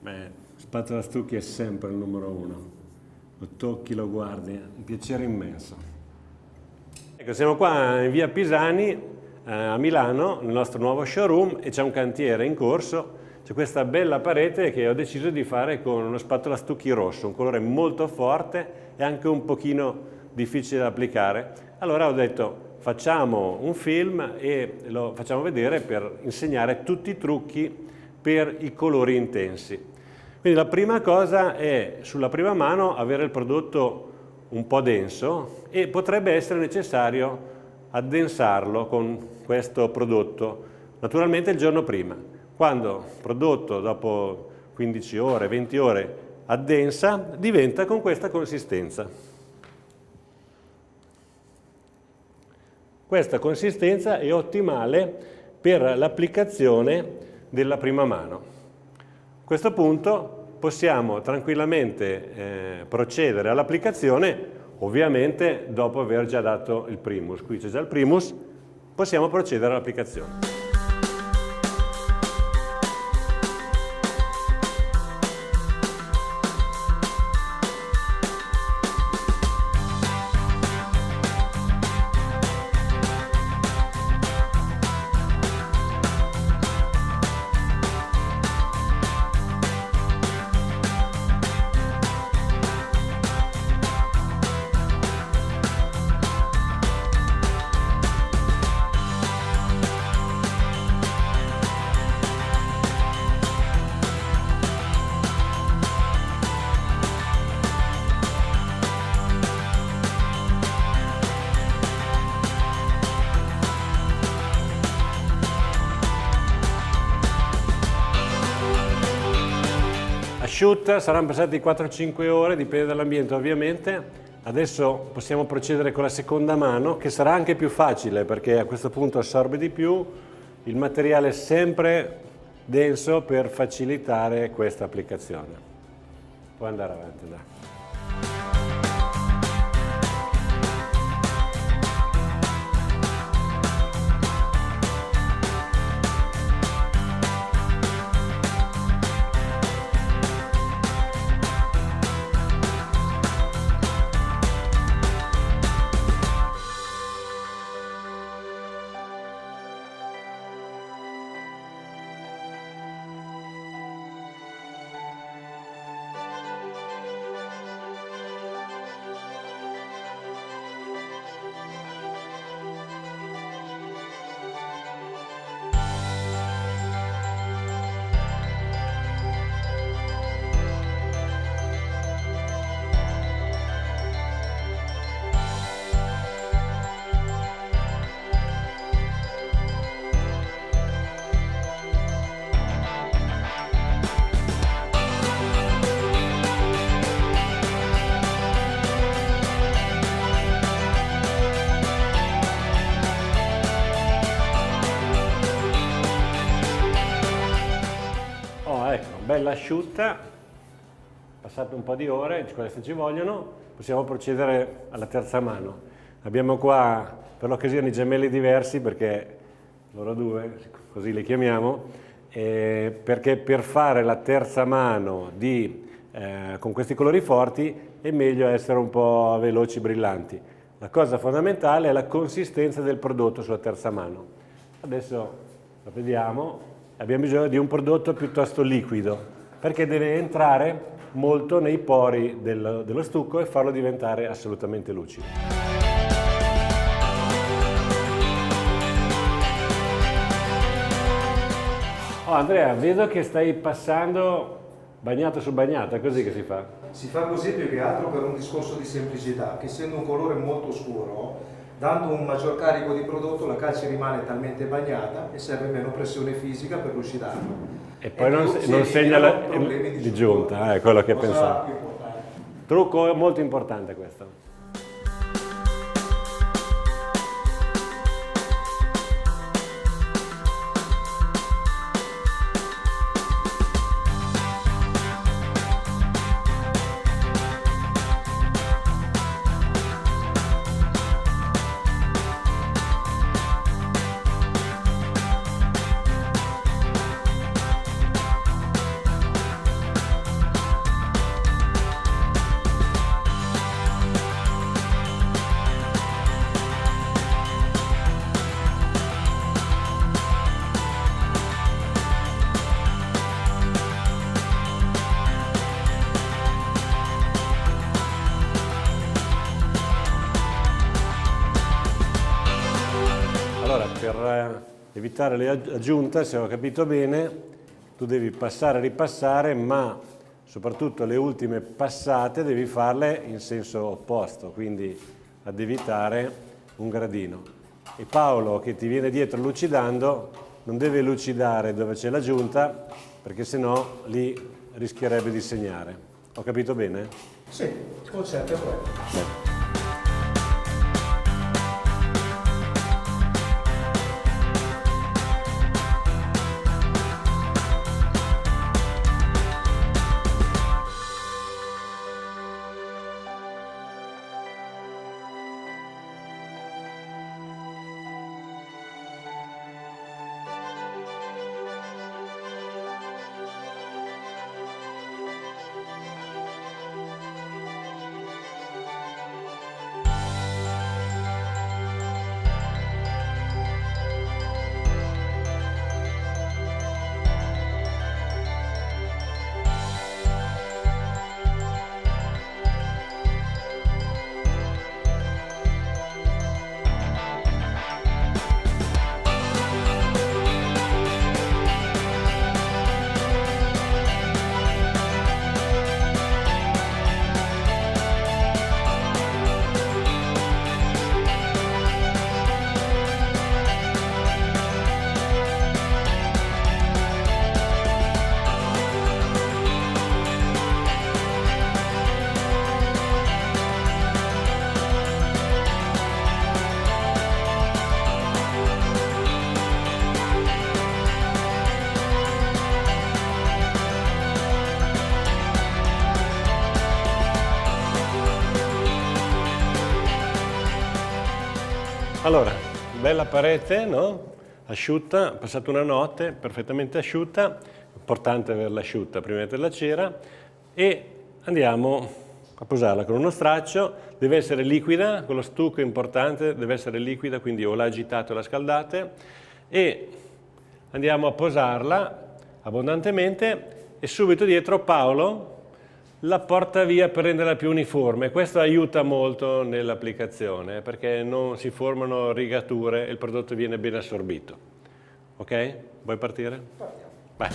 Beh, spatola stucchi è sempre il numero uno. Lo tocchi, lo guardi, è un piacere immenso. Ecco, siamo qua in via Pisani a Milano, nel nostro nuovo showroom, e c'è un cantiere in corso. C'è questa bella parete che ho deciso di fare con uno spatola stucchi rosso, un colore molto forte e anche un pochino difficile da applicare. Allora ho detto, facciamo un film e lo facciamo vedere per insegnare tutti i trucchi per i colori intensi. Quindi la prima cosa è, sulla prima mano, avere il prodotto un po' denso e potrebbe essere necessario addensarlo con questo prodotto, naturalmente il giorno prima. Quando il prodotto dopo 15 ore, 20 ore addensa, diventa con questa consistenza. Questa consistenza è ottimale per l'applicazione della prima mano. A questo punto possiamo tranquillamente procedere all'applicazione, ovviamente dopo aver già dato il primus. Qui c'è già il primus, possiamo procedere all'applicazione. Asciutta, saranno passati 4-5 ore, dipende dall'ambiente ovviamente. Adesso possiamo procedere con la seconda mano, che sarà anche più facile perché a questo punto assorbe di più. Il materiale è sempre denso per facilitare questa applicazione. Puoi andare avanti, dai. Bella asciutta, passate un po' di ore, queste ci vogliono, possiamo procedere alla terza mano. Abbiamo qua per l'occasione i gemelli diversi perché loro due, così li chiamiamo, perché per fare la terza mano con questi colori forti è meglio essere un po' veloci, brillanti. La cosa fondamentale è la consistenza del prodotto sulla terza mano. Adesso lo vediamo. Abbiamo bisogno di un prodotto piuttosto liquido, perché deve entrare molto nei pori dello stucco e farlo diventare assolutamente lucido. Oh Andrea, vedo che stai passando bagnato su bagnato, è così che si fa? Si fa così più che altro per un discorso di semplicità, che essendo un colore molto scuro, dando un maggior carico di prodotto la calce rimane talmente bagnata e serve meno pressione fisica per lucidarlo. E poi non segna di giunta, è quello che pensavo. Trucco molto importante questo. Allora, per evitare l'aggiunta, se ho capito bene, tu devi passare e ripassare, ma soprattutto le ultime passate devi farle in senso opposto, quindi ad evitare un gradino. E Paolo, che ti viene dietro lucidando, non deve lucidare dove c'è l'aggiunta, perché sennò lì rischierebbe di segnare. Ho capito bene? Sì, il concetto è quello. Sì. Allora, bella parete, no? Asciutta, passata una notte, perfettamente asciutta, importante averla asciutta prima di mettere la cera, e andiamo a posarla con uno straccio. Deve essere liquida, con lo stucco è importante, deve essere liquida, quindi o la agitate o la scaldate, e andiamo a posarla abbondantemente, e subito dietro Paolo la porta via per renderla più uniforme. Questo aiuta molto nell'applicazione perché non si formano rigature e il prodotto viene ben assorbito. Ok? Vuoi partire? Partiamo. Vai.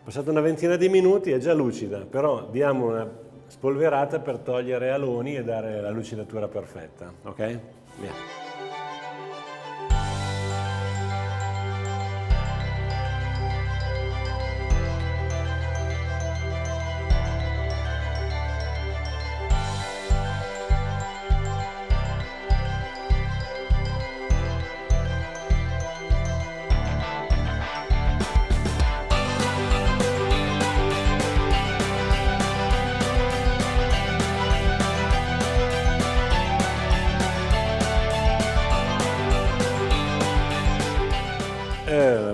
Passata una ventina di minuti è già lucida, però diamo una spolverata per togliere aloni e dare la lucidatura perfetta, ok? Via.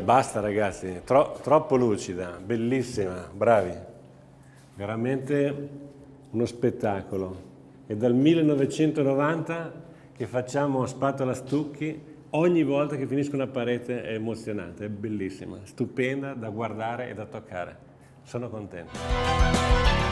Basta ragazzi, troppo lucida, bellissima, bravi, veramente uno spettacolo. È dal 1990 che facciamo spatola stucchi, ogni volta che finisco una parete è emozionante, è bellissima, stupenda da guardare e da toccare, sono contento.